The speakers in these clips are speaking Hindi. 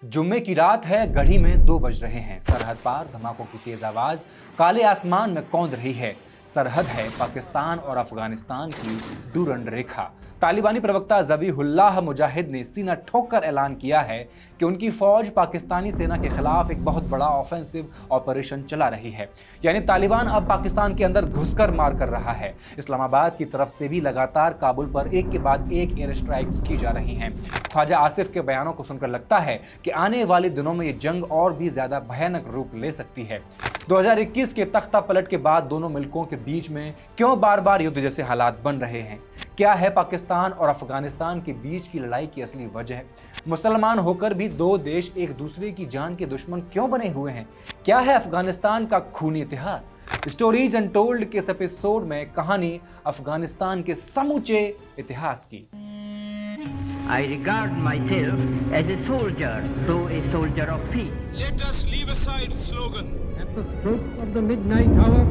जुम्मे की रात है, गढ़ी में 2 बज रहे हैं। सरहद पार धमाकों की तेज आवाज काले आसमान में कौंध रही है। सरहद है पाकिस्तान और अफगानिस्तान की डूरंड रेखा। तालिबानी प्रवक्ता ज़बीहुल्लाह मुजाहिद ने सीना ठोक कर ऐलान किया है कि उनकी फौज पाकिस्तानी सेना के खिलाफ एक बहुत बड़ा ऑफेंसिव ऑपरेशन चला रही है। यानी तालिबान अब पाकिस्तान के अंदर घुसकर मार कर रहा है। इस्लामाबाद की तरफ से भी लगातार काबुल पर एक के बाद एक एयर स्ट्राइक्स की जा रही हैं। ख्वाजा आसिफ के बयानों को सुनकर लगता है कि आने वाले दिनों में ये जंग और भी ज्यादा भयानक रूप ले सकती है। 2021 के तख्ता पलट के बाद दोनों मुल्कों के बीच में क्यों बार बार युद्ध जैसे हालात बन रहे हैं? क्या है पाकिस्तान और अफगानिस्तान के बीच की लड़ाई की असली वजह? मुसलमान होकर भी दो देश एक दूसरे की जान के दुश्मन क्यों बने हुए हैं? क्या है अफगानिस्तान का खूनी इतिहास? स्टोरीज अनटोल्ड के इस एपिसोड में कहानी अफगानिस्तान के समूचे इतिहास की। I regard myself as a soldier, though a soldier of peace. Let us leave aside slogan. At the stroke of the midnight hour.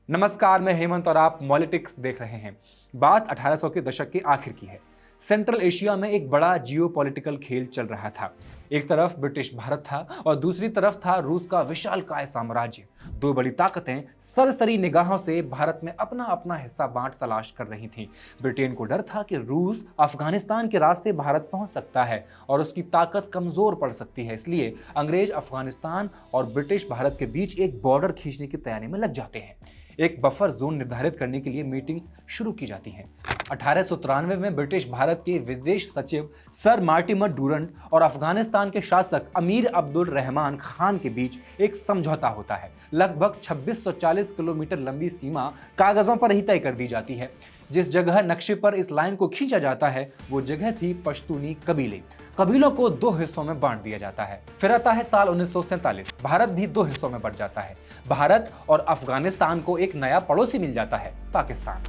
नमस्कार, मैं हेमंत और आप पॉलिटिक्स देख रहे हैं। बात 1800 के दशक के आखिर की है। सेंट्रल एशिया में एक बड़ा जियोपॉलिटिकल खेल चल रहा था। एक तरफ ब्रिटिश भारत था और दूसरी तरफ था रूस का विशालकाय साम्राज्य। दो बड़ी ताकतें सरसरी निगाहों से भारत में अपना अपना हिस्सा बांट तलाश कर रही थीं। ब्रिटेन को डर था कि रूस अफगानिस्तान के रास्ते भारत पहुंच सकता है और उसकी ताकत कमजोर पड़ सकती है। इसलिए अंग्रेज अफगानिस्तान और ब्रिटिश भारत के बीच एक बॉर्डर खींचने की तैयारी में लग जाते हैं। एक बफर जोन निर्धारित करने के लिए मीटिंग्स शुरू की जाती हैं। 1893 में ब्रिटिश भारत के विदेश सचिव सर मार्टिमर डूरंड और अफगानिस्तान के शासक अमीर अब्दुल रहमान खान के बीच एक समझौता होता है। लगभग 2640 किलोमीटर लंबी सीमा कागजों पर ही तय कर दी जाती है। जिस जगह नक्शे पर इस लाइन को खींचा जाता है वो जगह थी पश्तूनी कबीले। कबीलों को दो हिस्सों में बांट दिया जाता है। फिर आता है साल 1947। भारत भी दो हिस्सों में बंट जाता है। भारत और अफगानिस्तान को एक नया पड़ोसी मिल जाता है, पाकिस्तान।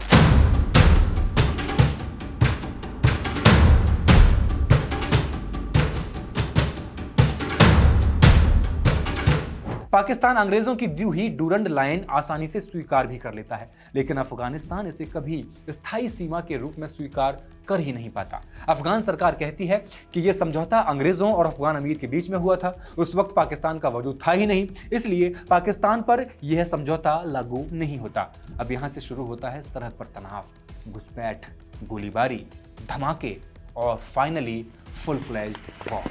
पाकिस्तान अंग्रेजों की दी हुई डूरंड लाइन आसानी से स्वीकार भी कर लेता है, लेकिन अफगानिस्तान इसे कभी स्थायी सीमा के रूप में स्वीकार कर ही नहीं पाता। अफगान सरकार कहती है कि यह समझौता अंग्रेजों और अफगान अमीर के बीच में हुआ था। उस वक्त पाकिस्तान का वजूद था ही नहीं, इसलिए पाकिस्तान पर यह समझौता लागू नहीं होता। अब यहां से शुरू होता है सरहद पर तनाव, घुसपैठ, गोलीबारी, धमाके और फाइनली फुल फ्लेज्ड वॉर।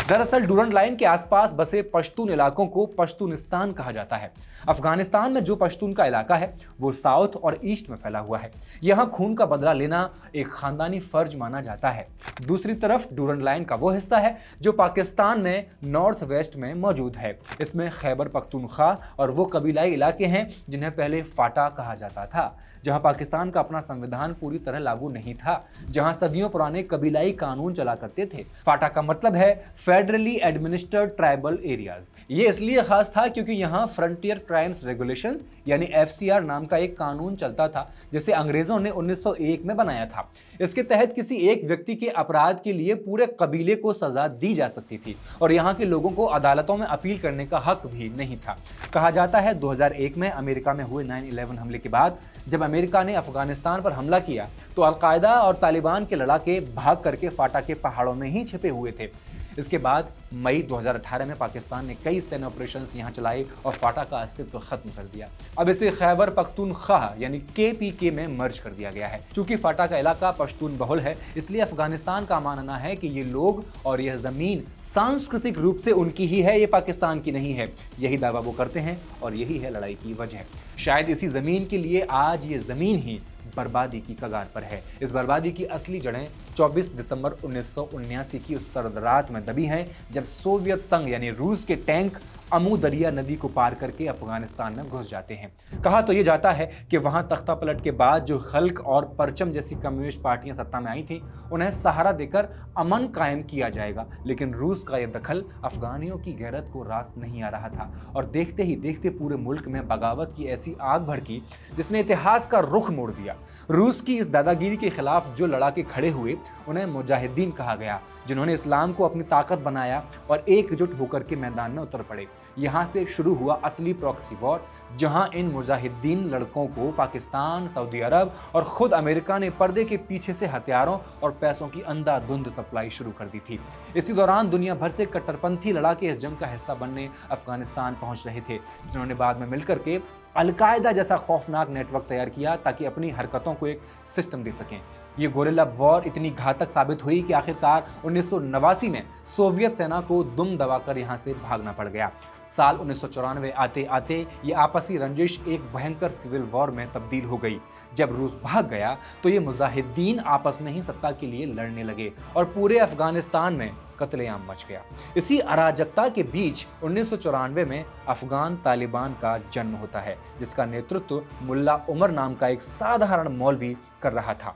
दरअसल डूरंड लाइन के आसपास बसे पश्तून इलाकों को पश्तूनिस्तान कहा जाता है। अफगानिस्तान में जो पश्तून का इलाका है वो साउथ और ईस्ट में फैला हुआ है। यहाँ खून का बदला लेना एक खानदानी फर्ज माना जाता है। दूसरी तरफ डूरंड लाइन का वो हिस्सा है जो पाकिस्तान में नॉर्थ वेस्ट में मौजूद है। इसमें खैबर पख्तूनख्वा और वो कबीलाई इलाके हैं जिन्हें पहले फाटा कहा जाता था, जहां पाकिस्तान का अपना संविधान पूरी तरह लागू नहीं था, जहां सदियों पुराने कबीलाई कानून चला करते थे। फाटा का मतलब है फेडरली एडमिनिस्टर्ड ट्राइबल एरियाज। ये इसलिए खास था क्योंकि यहाँ फ्रंटियर क्राइम्स रेगुलेशंस यानी FCR नाम का एक कानून चलता था, जिसे अंग्रेजों ने 1901 में बनाया था। इसके तहत किसी एक व्यक्ति के अपराध के लिए पूरे कबीले को सजा दी जा सकती थी और यहाँ के लोगों को अदालतों में अपील करने का हक भी नहीं था। कहा जाता है 2001 में अमेरिका में हुए 9/11 हमले के बाद जब अमेरिका ने अफगानिस्तान पर हमला किया तो अलकायदा और तालिबान के लड़ाके भाग करके फाटा के पहाड़ों में ही छिपे हुए थे। इसके बाद मई 2018 में पाकिस्तान ने कई सैन्य ऑपरेशंस यहां चलाए और फाटा का अस्तित्व खत्म कर दिया। अब इसे खैबर पख्तूनख्वा यानी KPK में मर्ज कर दिया गया है। चूंकि फाटा का इलाका पश्तून बहुल है, इसलिए अफगानिस्तान का मानना है कि ये लोग और यह जमीन सांस्कृतिक रूप से उनकी ही है, ये पाकिस्तान की नहीं है। यही दावा वो करते हैं और यही है लड़ाई की वजह। शायद इसी जमीन के लिए आज ये जमीन ही बर्बादी की कगार पर है। इस बर्बादी की असली जड़ें 24 दिसंबर 1979 की उस सर्द रात में दबी हैं जब सोवियत संघ यानी रूस के टैंक अमू दरिया नदी को पार करके अफगानिस्तान में घुस जाते हैं। कहा तो ये जाता है कि वहां तख्ता पलट के बाद जो खल्क और परचम जैसी कम्युनिस्ट पार्टियां सत्ता में आई थी उन्हें सहारा देकर अमन कायम किया जाएगा, लेकिन रूस का यह दखल अफगानियों की गैरत को रास नहीं आ रहा था और देखते ही देखते पूरे मुल्क में बगावत की ऐसी आग भड़की जिसने इतिहास का रुख मोड़ दिया। रूस की इस दादागिरी के खिलाफ जो लड़ाके खड़े हुए उन्हें मुजाहिदीन कहा गया। जिन्होंने इस्लाम को अपनी ताकत बनाया और एकजुट होकर के मैदान में उतर पड़े। यहाँ से शुरू हुआ असली प्रॉक्सी वॉर, जहां इन मुजाहिदीन लड़कों को पाकिस्तान, सऊदी अरब और खुद अमेरिका ने पर्दे के पीछे से हथियारों और पैसों की अंधाधुंध सप्लाई शुरू कर दी थी। इसी दौरान दुनिया भर से कट्टरपंथी लड़ाके इस जंग का हिस्सा बनने अफगानिस्तान पहुंच रहे थे, जिन्होंने बाद में मिलकर के अलकायदा जैसा खौफनाक नेटवर्क तैयार किया ताकि अपनी हरकतों को एक सिस्टम दे सकें। ये गोरिल्ला वॉर इतनी घातक साबित हुई कि आखिरकार 1989 में सोवियत सेना को दुम दबाकर यहाँ से भागना पड़ गया। साल 1994 आते आते ये आपसी रंजिश एक भयंकर सिविल वॉर में तब्दील हो गई। जब रूस भाग गया तो ये मुजाहिदीन आपस में ही सत्ता के लिए लड़ने लगे और पूरे अफगानिस्तान में कत्लेआम मच गया। इसी अराजकता के बीच 1994 में अफगान तालिबान का जन्म होता है, जिसका नेतृत्व मुल्ला उमर नाम का एक साधारण मौलवी कर रहा था।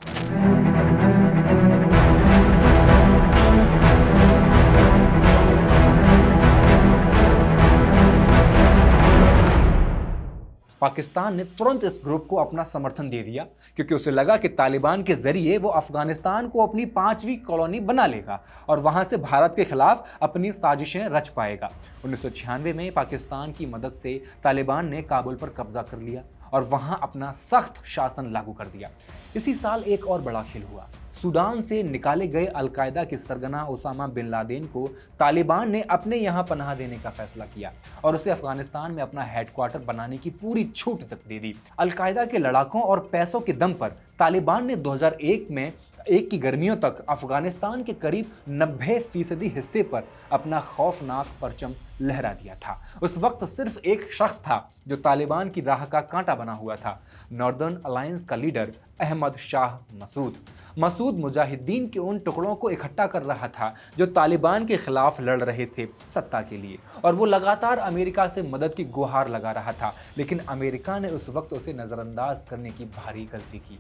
पाकिस्तान ने तुरंत इस ग्रुप को अपना समर्थन दे दिया, क्योंकि उसे लगा कि तालिबान के जरिए वो अफगानिस्तान को अपनी 5वीं कॉलोनी बना लेगा और वहां से भारत के खिलाफ अपनी साजिशें रच पाएगा। 1996 में पाकिस्तान की मदद से तालिबान ने काबुल पर कब्जा कर लिया और वहां अपना सख्त शासन लागू कर दिया। इसी साल एक और बड़ा खेल हुआ। सूडान से निकाले गए अलकायदा के सरगना ओसामा बिन लादेन को तालिबान ने अपने यहाँ पनाह देने का फैसला किया और उसे अफगानिस्तान में अपना हेडक्वार्टर बनाने की पूरी छूट तक दे दी। अलकायदा के लड़ाकों और पैसों के दम पर तालिबान ने 2001 में की गर्मियों तक अफगानिस्तान के करीब 90% हिस्से पर अपना खौफनाक परचम लहरा दिया था। उस वक्त सिर्फ एक शख्स था जो तालिबान की राह का कांटा बना हुआ था, नॉर्दर्न अलायंस का लीडर अहमद शाह मसूद। मसूद मुजाहिदीन के उन टुकड़ों को इकट्ठा कर रहा था जो तालिबान के खिलाफ लड़ रहे थे सत्ता के लिए, और वो लगातार अमेरिका से मदद की गुहार लगा रहा था। लेकिन अमेरिका ने उस वक्त उसे नज़रअंदाज करने की भारी गलती की।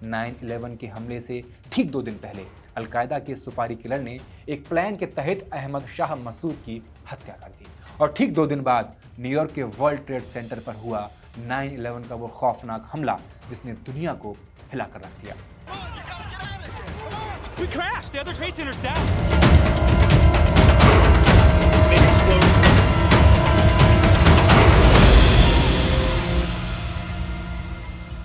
9/11 के हमले से ठीक 2 दिन पहले अलकायदा के सुपारी किलर ने एक प्लान के तहत अहमद शाह मसूद की हत्या कर दी, और ठीक 2 दिन बाद न्यूयॉर्क के वर्ल्ड ट्रेड सेंटर पर हुआ 9/11 का वो खौफनाक हमला जिसने दुनिया को हिला कर रख दिया। We crashed! The other trade center's down!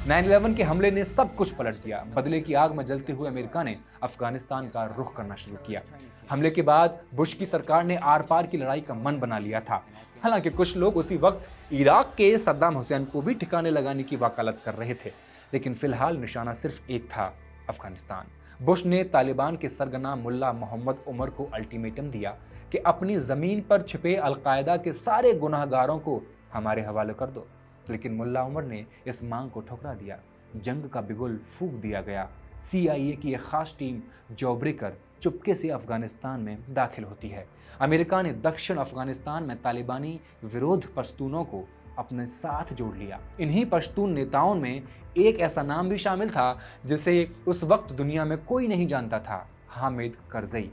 9/11 के हमले ने सब कुछ पलट दिया। बदले की आग में जलते हुए अमेरिका ने अफगानिस्तान का रुख करना शुरू किया। हमले के बाद बुश की सरकार ने आर पार की लड़ाई का मन बना लिया था। हालांकि कुछ लोग उसी वक्त इराक के सद्दाम हुसैन को भी ठिकाने लगाने की वकालत कर रहे थे, लेकिन फिलहाल निशाना सिर्फ एक था, अफगानिस्तान। बुश ने तालिबान के सरगना मुल्ला मोहम्मद उमर को अल्टीमेटम दिया कि अपनी ज़मीन पर छिपे अलकायदा के सारे गुनाहगारों को हमारे हवाले कर दो, लेकिन मुल्ला उमर ने इस मांग को ठुकरा दिया। जंग का बिगुल फूंक दिया गया। CIA की एक खास टीम जॉब्रेकर चुपके से अफगानिस्तान में दाखिल होती है। अमेरिका ने दक्षिण अफगानिस्तान में तालिबानी विरोध पश्तूनों को अपने साथ जोड़ लिया। इन्हीं पश्तून नेताओं में एक ऐसा नाम भी शामिल था जिसे उस वक्त दुनिया में कोई नहीं जानता था, हामिद करजई।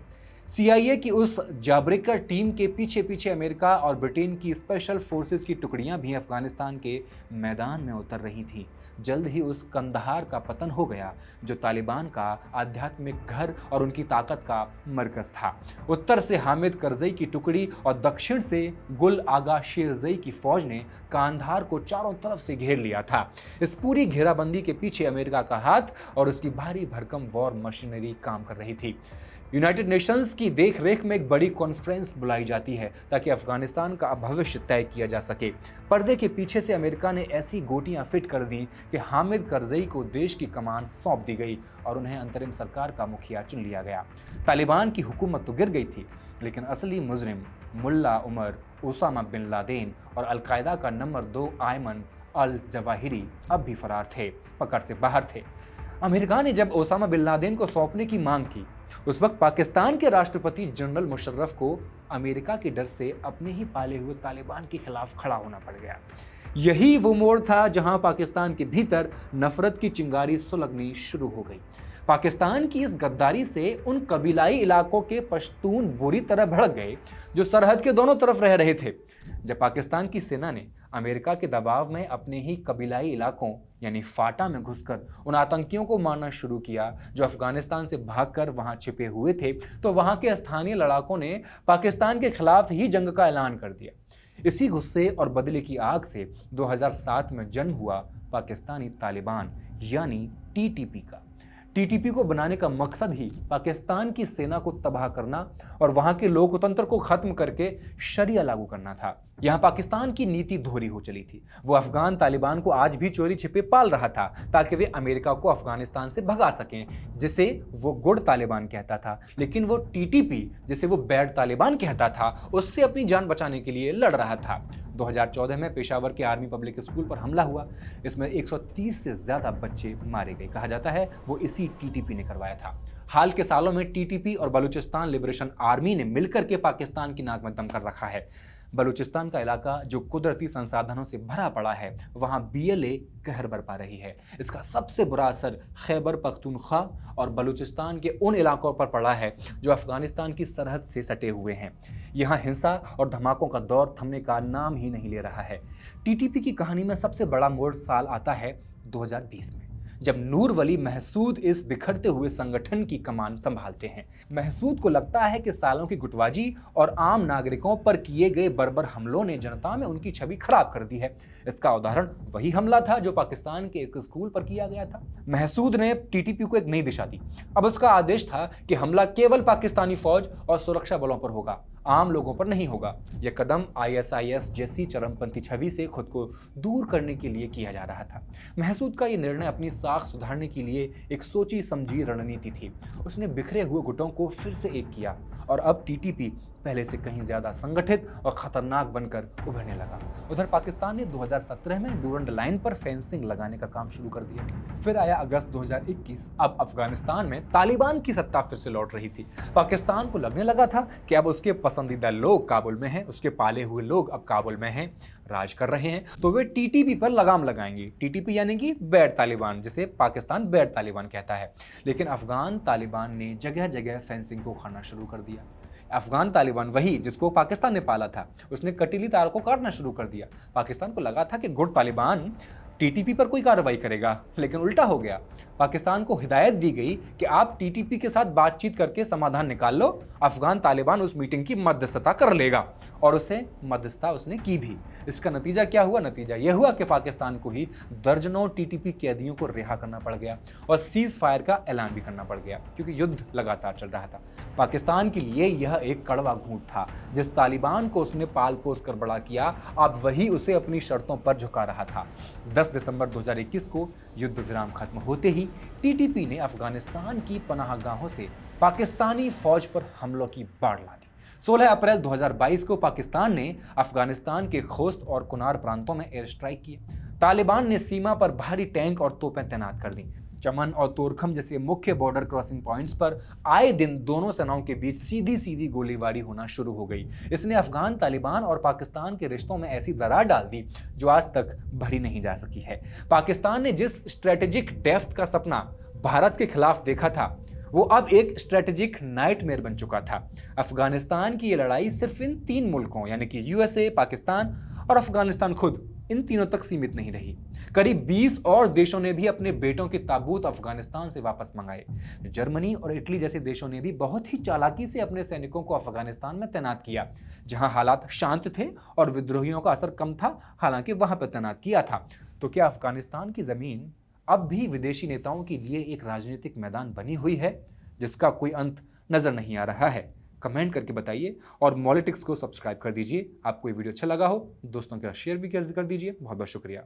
CIA की उस जाब्रेकर टीम के पीछे पीछे अमेरिका और ब्रिटेन की स्पेशल फोर्सेस की टुकड़ियां भी अफगानिस्तान के मैदान में उतर रही थीं। जल्द ही उस कंदहार का पतन हो गया जो तालिबान का आध्यात्मिक घर और उनकी ताकत का मरकज था। उत्तर से हामिद करजई की टुकड़ी और दक्षिण से गुल आगा शेरजई की फौज ने कांधार को चारों तरफ से घेर लिया था। इस पूरी घेराबंदी के पीछे अमेरिका का हाथ और उसकी भारी भरकम वॉर मशीनरी काम कर रही थी। यूनाइटेड नेशंस की देखरेख में एक बड़ी कॉन्फ्रेंस बुलाई जाती है ताकि अफगानिस्तान का भविष्य तय किया जा सके। पर्दे के पीछे से अमेरिका ने ऐसी गोटियां फिट कर दी कि हामिद करजई को देश की कमान सौंप दी गई और उन्हें अंतरिम सरकार का मुखिया चुन लिया गया। तालिबान की हुकूमत तो गिर गई थी, लेकिन असली मुजरिम मुल्ला उमर, ओसामा बिन लादेन और अलकायदा का नंबर 2 आयमन अल जवाहिरी अब भी फरार थे, पकड़ से बाहर थे। अमेरिका ने जब ओसामा बिन लादेन को सौंपने की मांग की, उस वक्त पाकिस्तान के राष्ट्रपति जनरल मुशर्रफ को अमेरिका के डर से अपने ही पाले हुए तालिबान के खिलाफ खड़ा होना पड़ गया। यही वो मोड़ था जहां पाकिस्तान के भीतर नफरत की चिंगारी सुलगनी शुरू हो गई। पाकिस्तान की इस गद्दारी से उन कबीलाई इलाकों के पश्तून बुरी तरह भड़क गए जो सरहद के दोनों तरफ रह रहे थे। जब पाकिस्तान की सेना ने अमेरिका के दबाव में अपने ही कबीलाई इलाकों यानी फाटा में घुसकर उन आतंकियों को मारना शुरू किया जो अफगानिस्तान से भागकर वहां छिपे हुए थे, तो वहां के स्थानीय लड़ाकों ने पाकिस्तान के खिलाफ ही जंग का ऐलान कर दिया। इसी गुस्से और बदले की आग से 2007 में जन्म हुआ पाकिस्तानी तालिबान यानी टीटीपी का। टीटीपी को बनाने का मकसद ही पाकिस्तान की सेना को तबाह करना और वहां के लोकतंत्र को खत्म करके शरिया लागू करना था। यहां पाकिस्तान की नीति दोहरी हो चली थी। वो अफगान तालिबान को आज भी चोरी छिपे पाल रहा था ताकि वे अमेरिका को अफगानिस्तान से भगा सकें, जिसे वो गुड तालिबान कहता था, लेकिन वो टीटीपी जिसे वो बैड तालिबान कहता था उससे अपनी जान बचाने के लिए लड़ रहा था। 2014 में पेशावर के आर्मी पब्लिक स्कूल पर हमला हुआ। इसमें 130 से ज्यादा बच्चे मारे गए। कहा जाता है वो इसी टीटीपी ने करवाया था। हाल के सालों में टीटीपी और बलूचिस्तान लिबरेशन आर्मी ने मिलकर के पाकिस्तान की नाक में दम कर रखा है। बलूचिस्तान का इलाका जो कुदरती संसाधनों से भरा पड़ा है, वहां बीएलए कहर बरपा रही है। इसका सबसे बुरा असर खैबर पख्तूनख्वा और बलूचिस्तान के उन इलाकों पर पड़ा है जो अफगानिस्तान की सरहद से सटे हुए हैं। यहाँ हिंसा और धमाकों का दौर थमने का नाम ही नहीं ले रहा है। टीटीपी की कहानी में सबसे बड़ा मोड़ साल आता है 2020 में, जब नूर वली महसूद इस बिखरते हुए संगठन की कमान संभालते हैं। महसूद को लगता है कि सालों की गुटबाजी और आम नागरिकों पर किए गए बर्बर हमलों ने जनता में उनकी छवि खराब कर दी है। इसका उदाहरण वही हमला था जो पाकिस्तान के एक स्कूल पर किया गया था। महसूद ने टीटीपी को एक नई दिशा दी। अब उसका आदेश था कि हमला केवल पाकिस्तानी फौज और सुरक्षा बलों पर होगा, आम लोगों पर नहीं होगा। यह कदम आईएसआईएस जैसी चरमपंथी छवि से खुद को दूर करने के लिए किया जा रहा था। महसूद का यह निर्णय अपनी साख सुधारने के लिए एक सोची समझी रणनीति थी। उसने बिखरे हुए गुटों को फिर से एक किया और अब टीटीपी पहले से कहीं ज्यादा संगठित और खतरनाक बनकर उभरने लगा। उधर पाकिस्तान ने 2017 में डूरंड लाइन पर फेंसिंग लगाने का काम शुरू कर दिया। फिर आया अगस्त 2021। अब अफगानिस्तान में तालिबान की सत्ता फिर से लौट रही थी। पाकिस्तान को लगने लगा था कि अब उसके पसंदीदा लोग काबुल में हैं, उसके पाले हुए लोग अब काबुल में हैं, राज कर रहे हैं, तो वे टीटीपी पर लगाम लगाएंगे। टीटीपी यानी कि बैड तालिबान, जिसे पाकिस्तान बैड तालिबान कहता है। लेकिन अफगान तालिबान ने जगह जगह फेंसिंग को खाना शुरू कर दिया। अफगान तालिबान वही जिसको पाकिस्तान ने पाला था, उसने कटीली तार को काटना शुरू कर दिया। पाकिस्तान को लगा था कि गुट तालिबान टीटीपी पर कोई कार्रवाई करेगा, लेकिन उल्टा हो गया। पाकिस्तान को हिदायत दी गई कि आप टीटीपी के साथ बातचीत करके समाधान निकाल लो। अफगान तालिबान उस मीटिंग की मध्यस्थता कर लेगा और उसे मध्यस्थता उसने की भी। इसका नतीजा क्या हुआ? नतीजा यह हुआ कि पाकिस्तान को ही दर्जनों टीटीपी कैदियों को रिहा करना पड़ गया और सीज फायर का ऐलान भी करना पड़ गया, क्योंकि युद्ध लगातार चल रहा था। पाकिस्तान के लिए यह एक कड़वा घूंट था। जिस तालिबान को उसने पाल पोस कर बड़ा किया, अब वही उसे अपनी शर्तों पर झुका रहा था। 10 दिसंबर 2021 को युद्ध विराम खत्म होते ही टीटीपी ने अफगानिस्तान की पनाहगाहों से पाकिस्तानी फौज पर हमलों की बाढ़ ला दी। 16 अप्रैल 2022 को पाकिस्तान ने अफगानिस्तान के खोस्त और कुनार प्रांतों में एयर स्ट्राइक किए। तालिबान ने सीमा पर भारी टैंक और तोपें तैनात कर दी। चमन और तोरखम जैसे मुख्य बॉर्डर क्रॉसिंग पॉइंट्स पर आए दिन दोनों सेनाओं के बीच सीधी सीधी गोलीबारी होना शुरू हो गई। इसने अफगान तालिबान और पाकिस्तान के रिश्तों में ऐसी दरार डाल दी जो आज तक भरी नहीं जा सकी है। पाकिस्तान ने जिस स्ट्रेटेजिक डेप्थ का सपना भारत के खिलाफ देखा था, वो अब एक स्ट्रेटेजिक नाइटमेयर बन चुका था। अफगानिस्तान की ये लड़ाई सिर्फ इन 3 मुल्कों यानी कि यूएसए, पाकिस्तान और अफगानिस्तान खुद, इन तीनों तक सीमित नहीं रही। करीब 20 और देशों ने भी अपने बेटों के ताबूत अफगानिस्तान से वापस मंगाए। जर्मनी और इटली जैसे देशों ने भी बहुत ही चालाकी से अपने सैनिकों को अफगानिस्तान में तैनात किया, जहां हालात शांत थे और विद्रोहियों का असर कम था, हालांकि वहां पर तैनात किया था। तो क्या अफगानिस्तान की जमीन अब भी विदेशी नेताओं के लिए एक राजनीतिक मैदान बनी हुई है जिसका कोई अंत नजर नहीं आ रहा है? कमेंट करके बताइए और मॉलिटिक्स को सब्सक्राइब कर दीजिए। आपको ये वीडियो अच्छा लगा हो दोस्तों के साथ शेयर भी कर दीजिए। बहुत बहुत शुक्रिया।